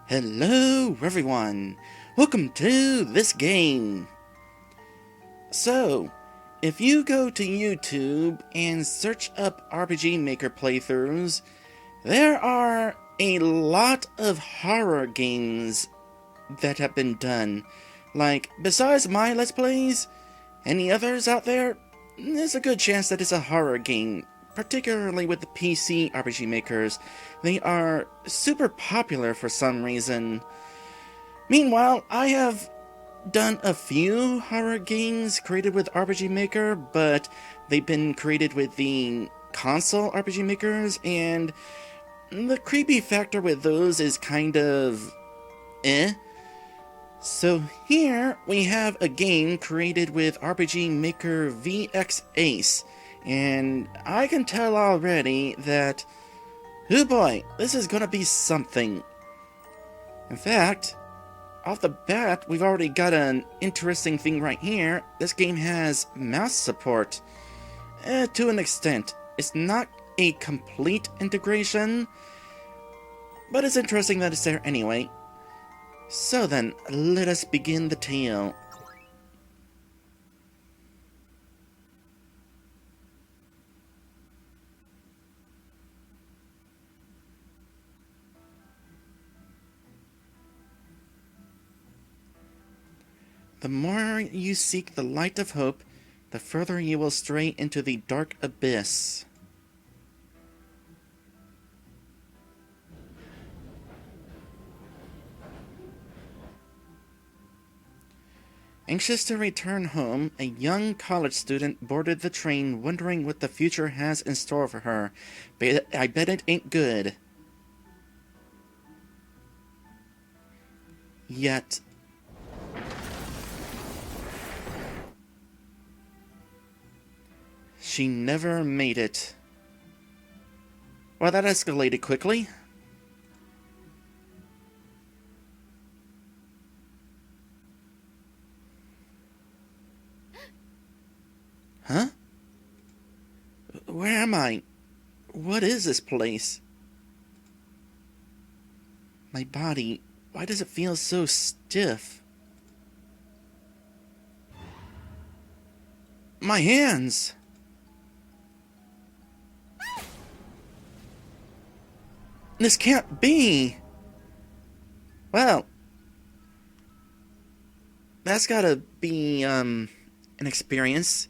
Hello everyone! Welcome to this game! So, if you go to YouTube and search up RPG Maker playthroughs, there are a lot of horror games that have been done. Like, besides my Let's Plays, any others out there? There's a good chance that it's a horror game, particularly with the PC RPG makers. They are super popular for some reason. Meanwhile, I have done a few horror games created with RPG Maker, but they've been created with the console RPG makers, and the creepy factor with those is kind of eh. So here we have a game created with RPG Maker VX Ace, and I can tell already that, oh boy, this is gonna be something. In fact, off the bat, we've already got an interesting thing right here. This game has mouse support. To an extent. It's not a complete integration, but it's interesting that it's there anyway. So then, let us begin the tale. The more you seek the light of hope, the further you will stray into the dark abyss. Anxious to return home, a young college student boarded the train wondering what the future has in store for her. I bet it ain't good. Yet, she never made it. Well, that escalated quickly. Huh? Where am I? What is this place? My body, why does it feel so stiff? My hands! This can't be! Well, that's gotta be, an experience.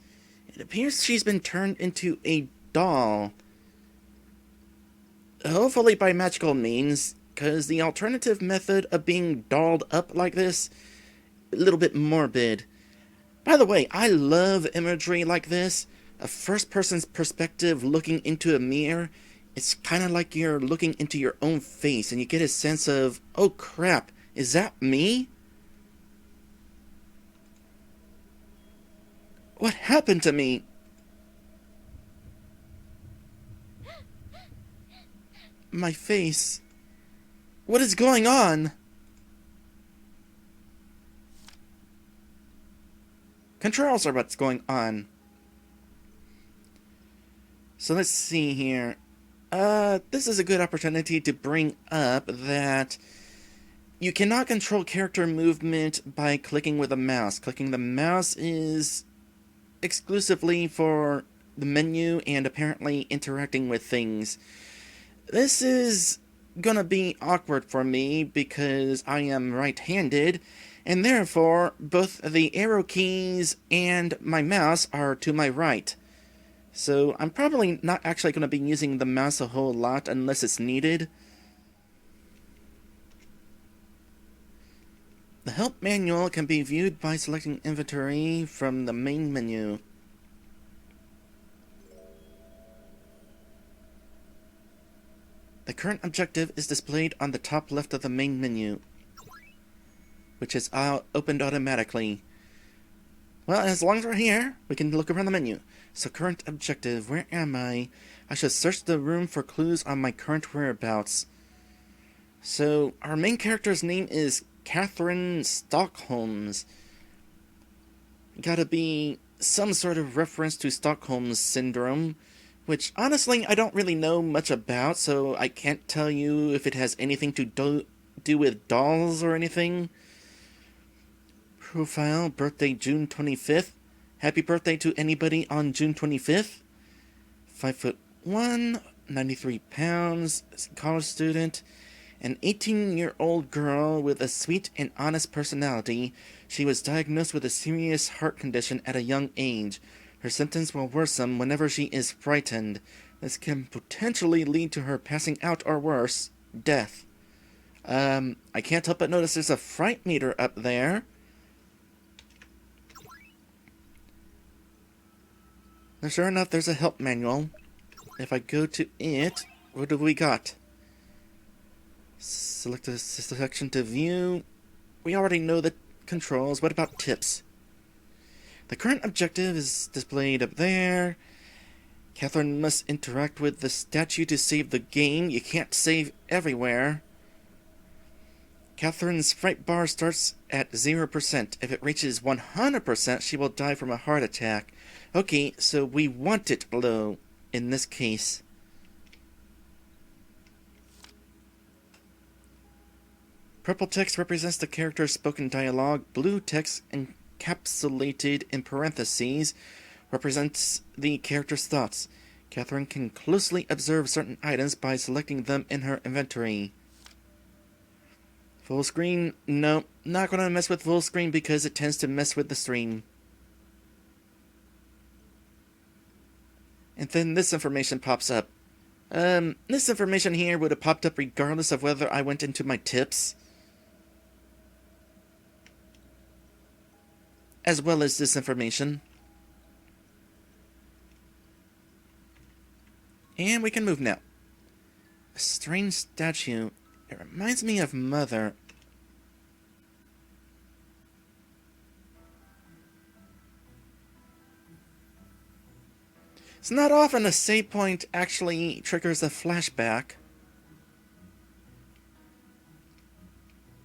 It appears she's been turned into a doll. Hopefully by magical means, because the alternative method of being dolled up like this, a little bit morbid. By the way, I love imagery like this. A first-person's perspective looking into a mirror. It's kind of like you're looking into your own face, and you get a sense of, oh crap, is that me? What happened to me? My face. What is going on? Controls are what's going on. So let's see here. This is a good opportunity to bring up that you cannot control character movement by clicking with a mouse. Clicking the mouse is exclusively for the menu and apparently interacting with things. This is gonna be awkward for me because I am right-handed, and therefore both the arrow keys and my mouse are to my right. So I'm probably not actually going to be using the mouse a whole lot unless it's needed. The help manual can be viewed by selecting inventory from the main menu. The current objective is displayed on the top left of the main menu, which is opened automatically. Well, as long as we're here, we can look around the menu. So current objective, where am I? I should search the room for clues on my current whereabouts. So, our main character's name is Catherine Stockholms. Gotta be some sort of reference to Stockholm's syndrome, which honestly I don't really know much about, so I can't tell you if it has anything to do with dolls or anything. Profile, birthday June 25th. Happy birthday to anybody on June 25th. 5'1", 93 pounds, college student. An 18-year-old girl with a sweet and honest personality. She was diagnosed with a serious heart condition at a young age. Her symptoms will worsen whenever she is frightened. This can potentially lead to her passing out or worse, death. I can't help but notice there's a fright meter up there. Sure enough, there's a help manual. If I go to it, what do we got? Select a section to view. We already know the controls. What about tips? The current objective is displayed up there. Catherine must interact with the statue to save the game. You can't save everywhere. Catherine's fright bar starts at 0%. If it reaches 100%, she will die from a heart attack. Okay, so we want it low in this case. Purple text represents the character's spoken dialogue. Blue text, encapsulated in parentheses, represents the character's thoughts. Catherine can closely observe certain items by selecting them in her inventory. Full screen? No, not going to mess with full screen because it tends to mess with the stream. And then this information pops up. This information here would have popped up regardless of whether I went into my tips. As well as this information. And we can move now. A strange statue. It reminds me of Mother. It's not often a save point actually triggers a flashback.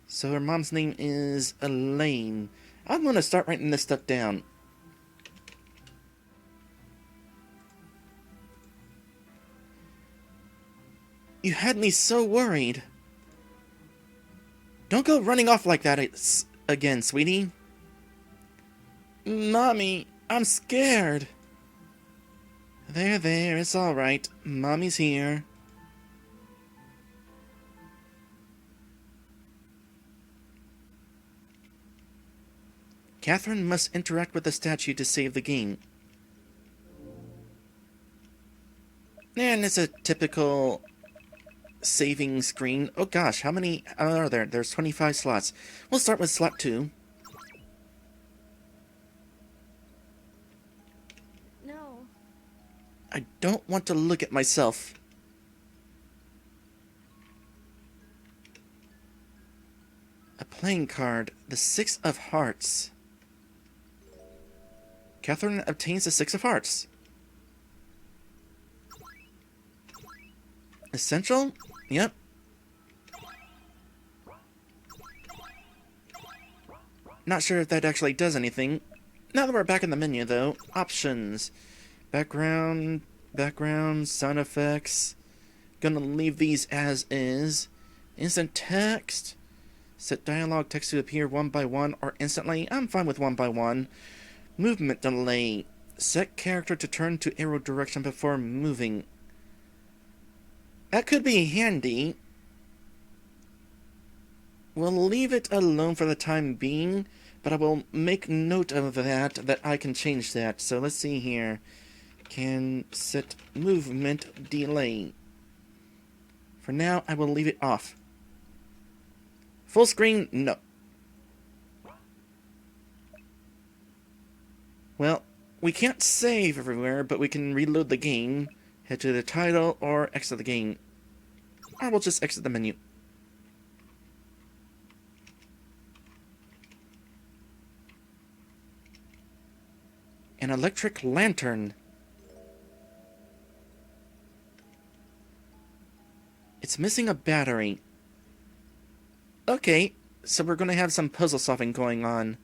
So her mom's name is Elaine. I'm going to start writing this stuff down. You had me so worried. Don't go running off like that again, sweetie. Mommy, I'm scared. There, it's alright. Mommy's here. Catherine must interact with the statue to save the game. And it's a typical saving screen. Oh gosh, how many are there? There's 25 slots. We'll start with slot 2. No. I don't want to look at myself. A playing card. The 6 of Hearts. Catherine obtains the 6 of Hearts. Essential? Yep. Not sure if that actually does anything. Now that we're back in the menu, though. Options. Background, sound effects. Gonna leave these as is. Instant text. Set dialogue text to appear one by one or instantly. I'm fine with one by one. Movement delay. Set character to turn to arrow direction before moving. That could be handy. We'll leave it alone for the time being, but I will make note of that I can change that. So let's see here. Can set movement delay. For now, I will leave it off. Full screen? No. Well, we can't save everywhere, but we can reload the game. Head to the title or exit the game. Or we'll just exit the menu. An electric lantern. It's missing a battery. Okay, so we're going to have some puzzle solving going on.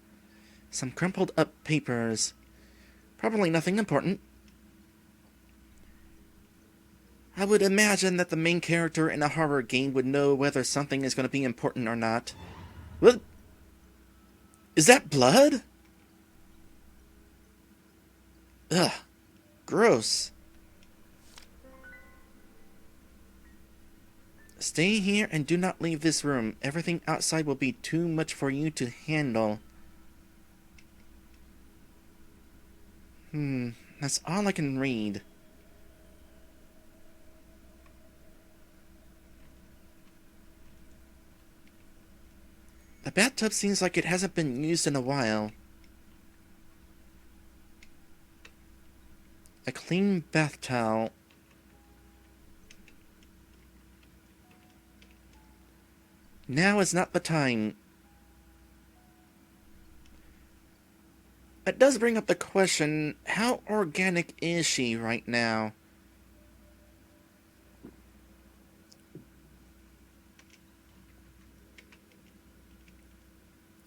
Some crumpled up papers. Probably nothing important. I would imagine that the main character in a horror game would know whether something is going to be important or not. What? Is that blood? Ugh. Gross. Stay here and do not leave this room. Everything outside will be too much for you to handle. That's all I can read. The bathtub seems like it hasn't been used in a while. A clean bath towel. Now is not the time. It does bring up the question, how organic is she right now?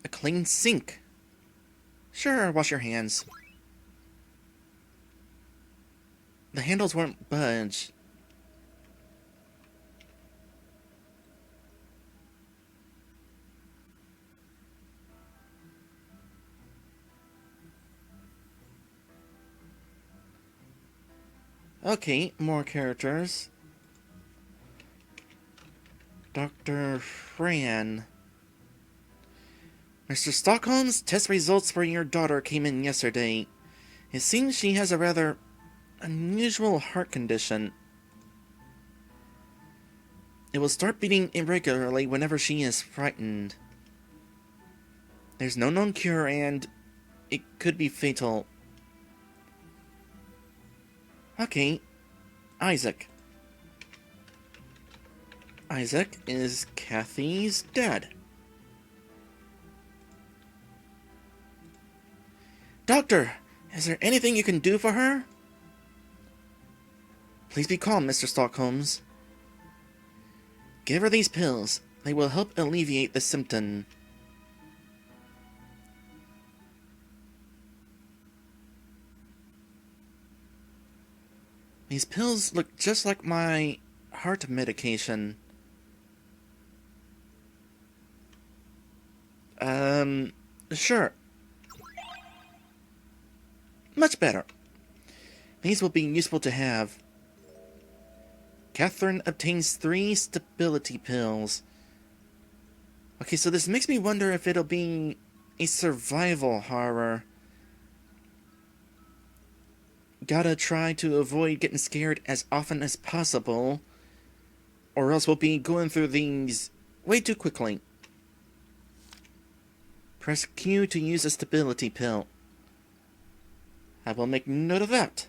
A clean sink. Sure, wash your hands. The handles won't budge. Okay, more characters. Dr. Fran. Mr. Stockholm's test results for your daughter came in yesterday. It seems she has a rather unusual heart condition. It will start beating irregularly whenever she is frightened. There's no known cure and it could be fatal. Okay, Isaac. Isaac is Kathy's dad. Doctor, is there anything you can do for her? Please be calm, Mr. Stockholms. Give her these pills. They will help alleviate the symptom. These pills look just like my heart medication. Sure. Much better. These will be useful to have. Catherine obtains 3 stability pills. Okay, so this makes me wonder if it'll be a survival horror. Gotta try to avoid getting scared as often as possible, or else we'll be going through these way too quickly. Press Q to use a stability pill. I will make note of that.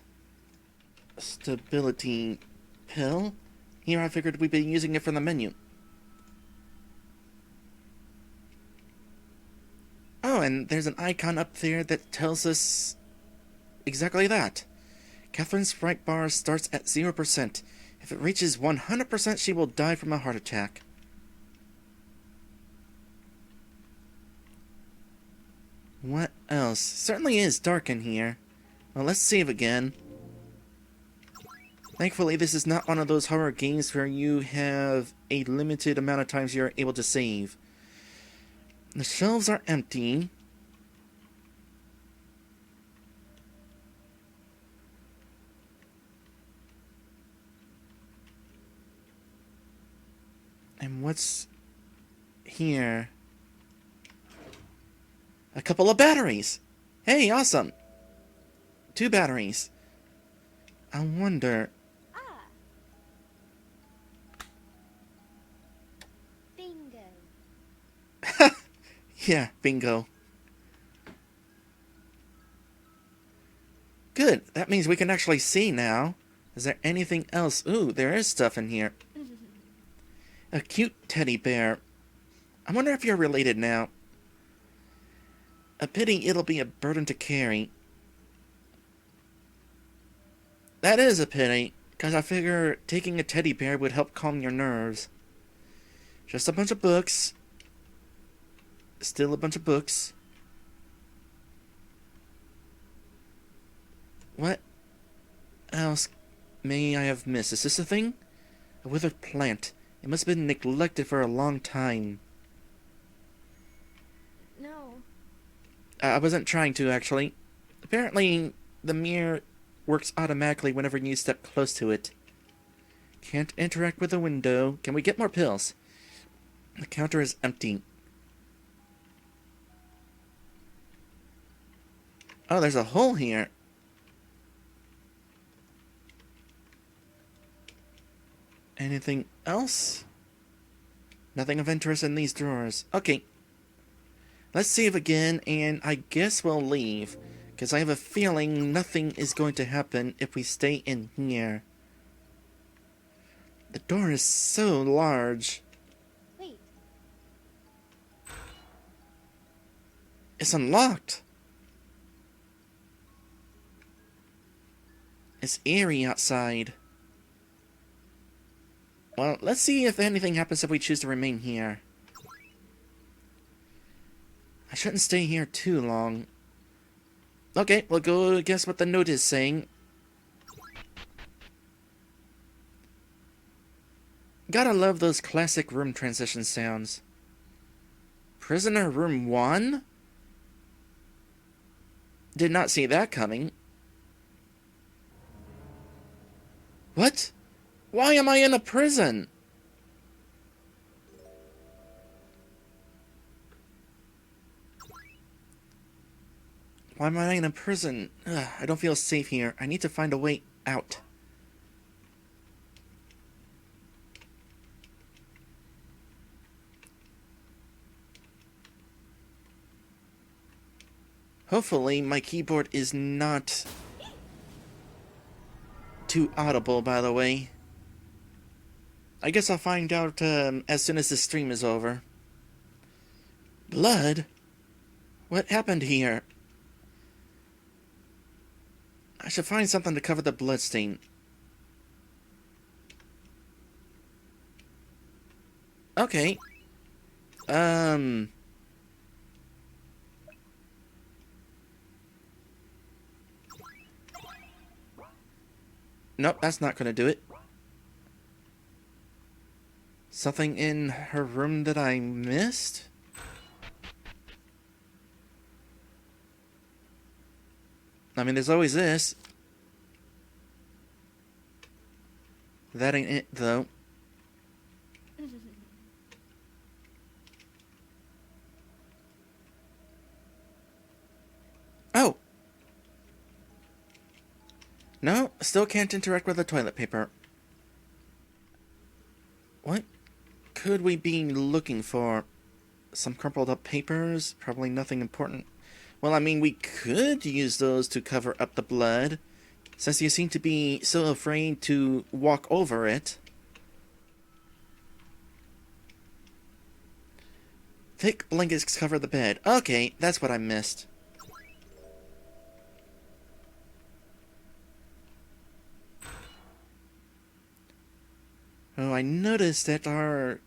Stability pill? Here I figured we'd be using it from the menu. Oh, and there's an icon up there that tells us exactly that. Catherine's fright bar starts at 0%. If it reaches 100%, she will die from a heart attack. What else? Certainly is dark in here. Well, let's save again. Thankfully, this is not one of those horror games where you have a limited amount of times you're able to save. The shelves are empty. And what's here? A couple of batteries! Hey, awesome! 2 batteries. I wonder... Bingo. Yeah, bingo. Good, that means we can actually see now. Is there anything else? Ooh, there is stuff in here. A cute teddy bear. I wonder if you're related now. A pity it'll be a burden to carry. That is a pity, because I figure taking a teddy bear would help calm your nerves. Just a bunch of books. Still a bunch of books. What else may I have missed? Is this a thing? A withered plant. It must have been neglected for a long time. No. I wasn't trying to, actually. Apparently, the mirror works automatically whenever you step close to it. Can't interact with the window. Can we get more pills? The counter is empty. Oh, there's a hole here. Anything else? Nothing of interest in these drawers. Okay. Let's save again, and I guess we'll leave. Because I have a feeling nothing is going to happen if we stay in here. The door is so large. Wait. It's unlocked. It's eerie outside. Well, let's see if anything happens if we choose to remain here. I shouldn't stay here too long. Okay, we'll go guess what the note is saying. Gotta love those classic room transition sounds. Prisoner room 1? Did not see that coming. What? Why am I in a prison? Why am I in a prison? Ugh, I don't feel safe here. I need to find a way out. Hopefully, my keyboard is not too audible, by the way. I guess I'll find out as soon as the stream is over. Blood? What happened here? I should find something to cover the bloodstain. Okay. Nope, that's not gonna do it. Something in her room that I missed? I mean, there's always this. That ain't it, though. Oh! No, still can't interact with the toilet paper. What could we be looking for? Some crumpled up papers? Probably nothing important. Well, I mean, we could use those to cover up the blood, since you seem to be so afraid to walk over it. Thick blankets cover the bed. Okay, that's what I missed. Oh, I noticed that our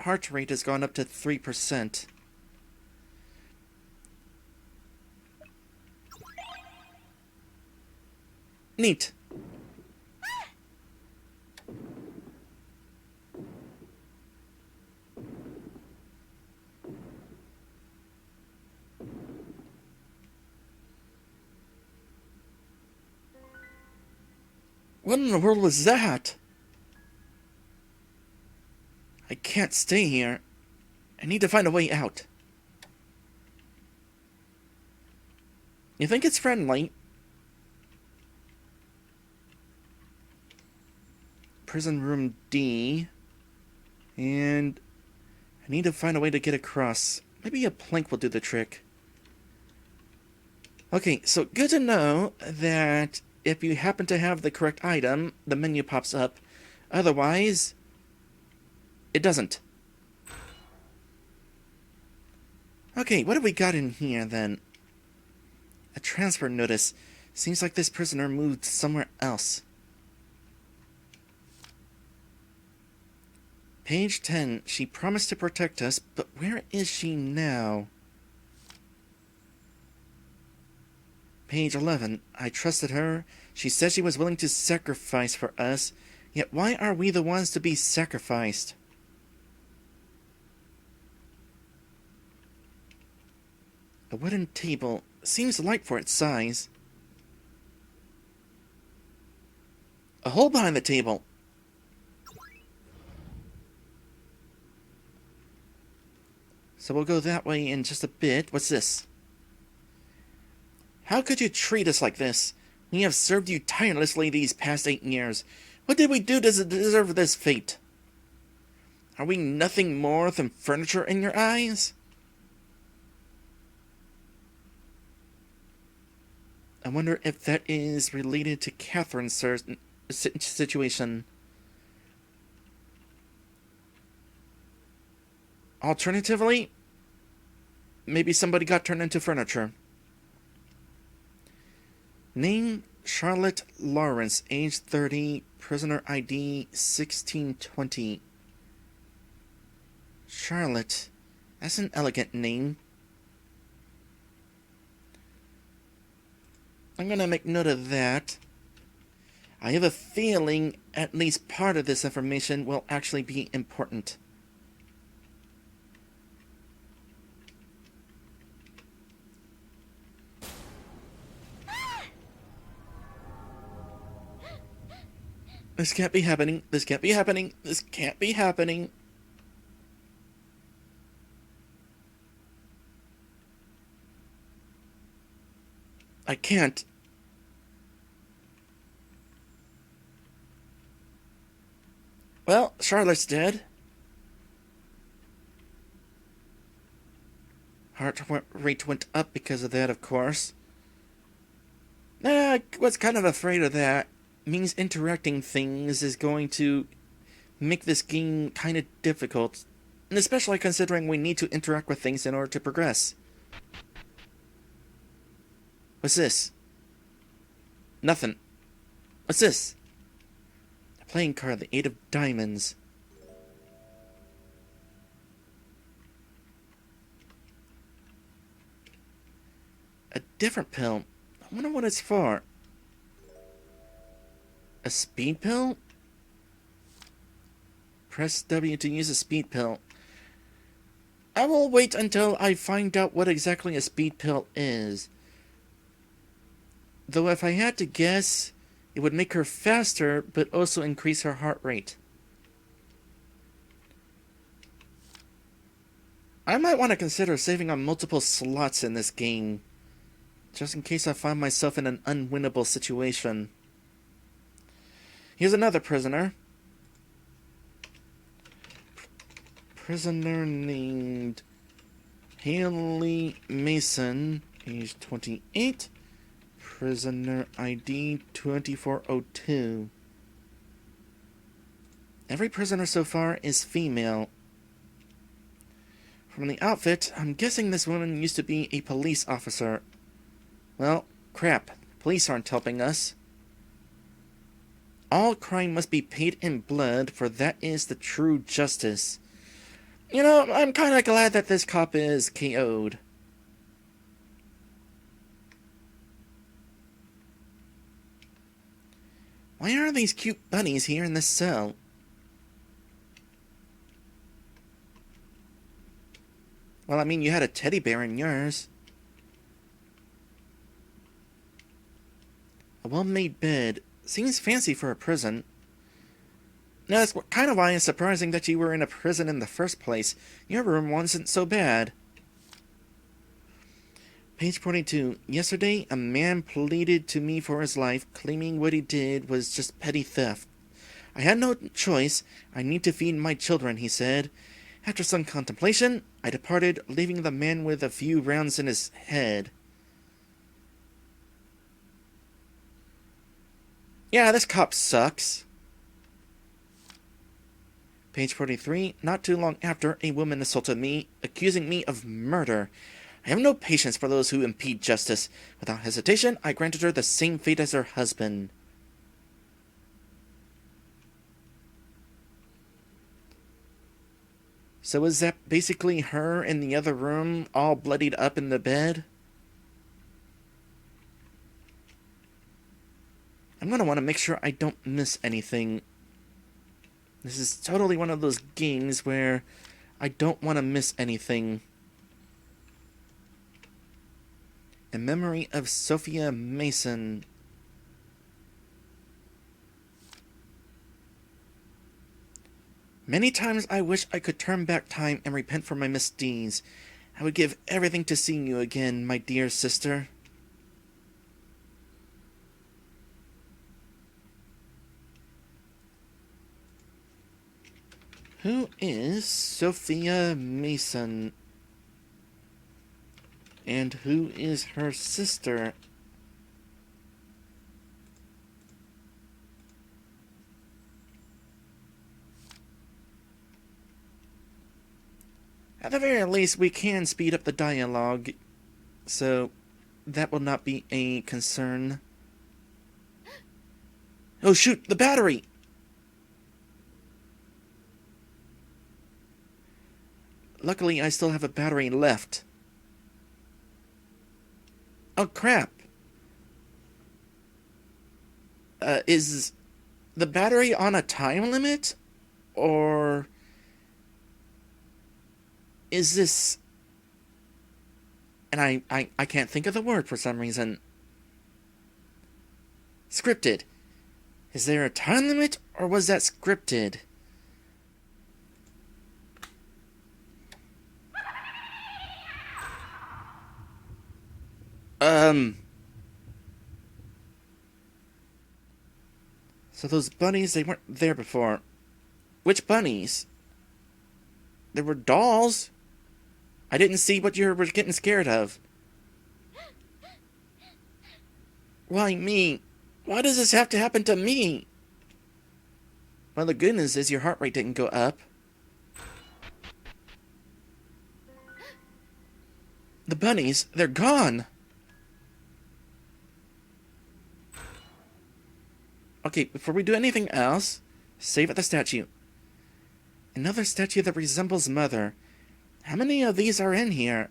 heart rate has gone up to 3%. Neat. What in the world was that? I can't stay here. I need to find a way out. You think it's friendly? Prison room D. And I need to find a way to get across. Maybe a plank will do the trick. Okay, so good to know that if you happen to have the correct item, the menu pops up. Otherwise, it doesn't. Okay, what have we got in here then? A transfer notice. Seems like this prisoner moved somewhere else. Page 10. She promised to protect us, but where is she now? Page 11. I trusted her. She said she was willing to sacrifice for us. Yet why are we the ones to be sacrificed? A wooden table seems light for its size. A hole behind the table. So we'll go that way in just a bit. What's this? How could you treat us like this? We have served you tirelessly these past 8 years. What did we do to deserve this fate? Are we nothing more than furniture in your eyes? I wonder if that is related to Catherine's situation. Alternatively, maybe somebody got turned into furniture. Name Charlotte Lawrence, age 30, prisoner ID 1620. Charlotte, that's an elegant name. I'm gonna make note of that. I have a feeling at least part of this information will actually be important. This can't be happening. This can't be happening. This can't be happening. I can't. Well, Charlotte's dead. Heart rate went up because of that, of course. I was kind of afraid of that. Means interacting things is going to make this game kind of difficult. And especially considering we need to interact with things in order to progress. What's this? Nothing. What's this? A playing card, the 8 of Diamonds. A different pill. I wonder what it's for. A speed pill? Press W to use a speed pill. I will wait until I find out what exactly a speed pill is. Though if I had to guess, it would make her faster, but also increase her heart rate. I might want to consider saving on multiple slots in this game, just in case I find myself in an unwinnable situation. Here's another prisoner. Prisoner named Haley Mason, age 28. Prisoner ID 2402. Every prisoner so far is female. From the outfit, I'm guessing this woman used to be a police officer. Well, crap. Police aren't helping us. All crime must be paid in blood, for that is the true justice. You know, I'm kinda glad that this cop is KO'd. Why are these cute bunnies here in this cell? Well, I mean, you had a teddy bear in yours. A well-made bed. Seems fancy for a prison. Now, that's kind of why it's surprising that you were in a prison in the first place. Your room wasn't so bad. Page 42. Yesterday, a man pleaded to me for his life, claiming what he did was just petty theft. I had no choice. I need to feed my children, he said. After some contemplation, I departed, leaving the man with a few rounds in his head. Yeah, this cop sucks. Page 43. Not too long after, a woman assaulted me, accusing me of murder. I have no patience for those who impede justice. Without hesitation, I granted her the same fate as her husband. So is that basically her in the other room, all bloodied up in the bed? gonna want to make sure I don't miss anything. This is totally one of those games where I don't want to miss anything. In memory of Sophia Mason. Many times I wish I could turn back time and repent for my misdeeds. I would give everything to see you again, my dear sister. Who is Sophia Mason? And who is her sister? At the very least, we can speed up the dialogue, so that will not be a concern. Oh shoot, the battery! Luckily, I still have a battery left. Oh crap! Is the battery on a time limit? Or is this... And I can't think of the word for some reason. Scripted. Is there a time limit, or was that scripted? So those bunnies, they weren't there before. Which bunnies? There were dolls. I didn't see what you were getting scared of. Why me? Why does this have to happen to me? Well, the good news is your heart rate didn't go up. The bunnies, they're gone. Okay, before we do anything else, save at the statue. Another statue that resembles Mother. How many of these are in here?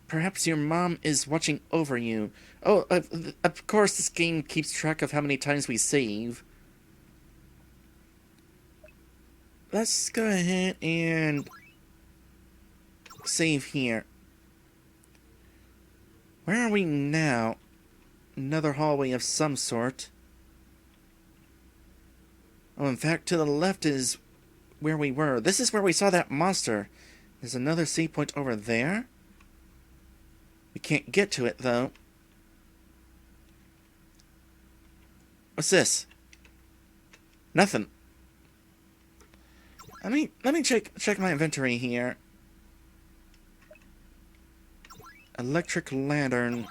Perhaps your mom is watching over you. Oh, of course this game keeps track of how many times we save. Let's go ahead and save here. Where are we now? Another hallway of some sort. Oh, in fact, to the left is where we were. This is where we saw that monster. There's another save point over there. We can't get to it, though. What's this? Nothing. Let me check my inventory here. Electric lantern.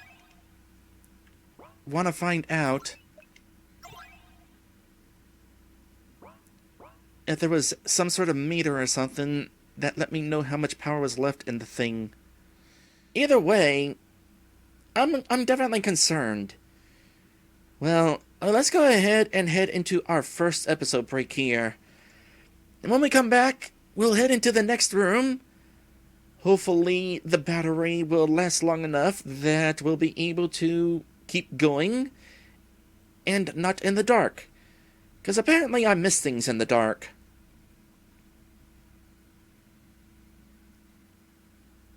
Want to find out if there was some sort of meter or something that let me know how much power was left in the thing. Either way, I'm definitely concerned. Well, let's go ahead and head into our first episode break here. And when we come back, we'll head into the next room. Hopefully, the battery will last long enough that we'll be able to keep going and not in the dark. Because apparently I miss things in the dark.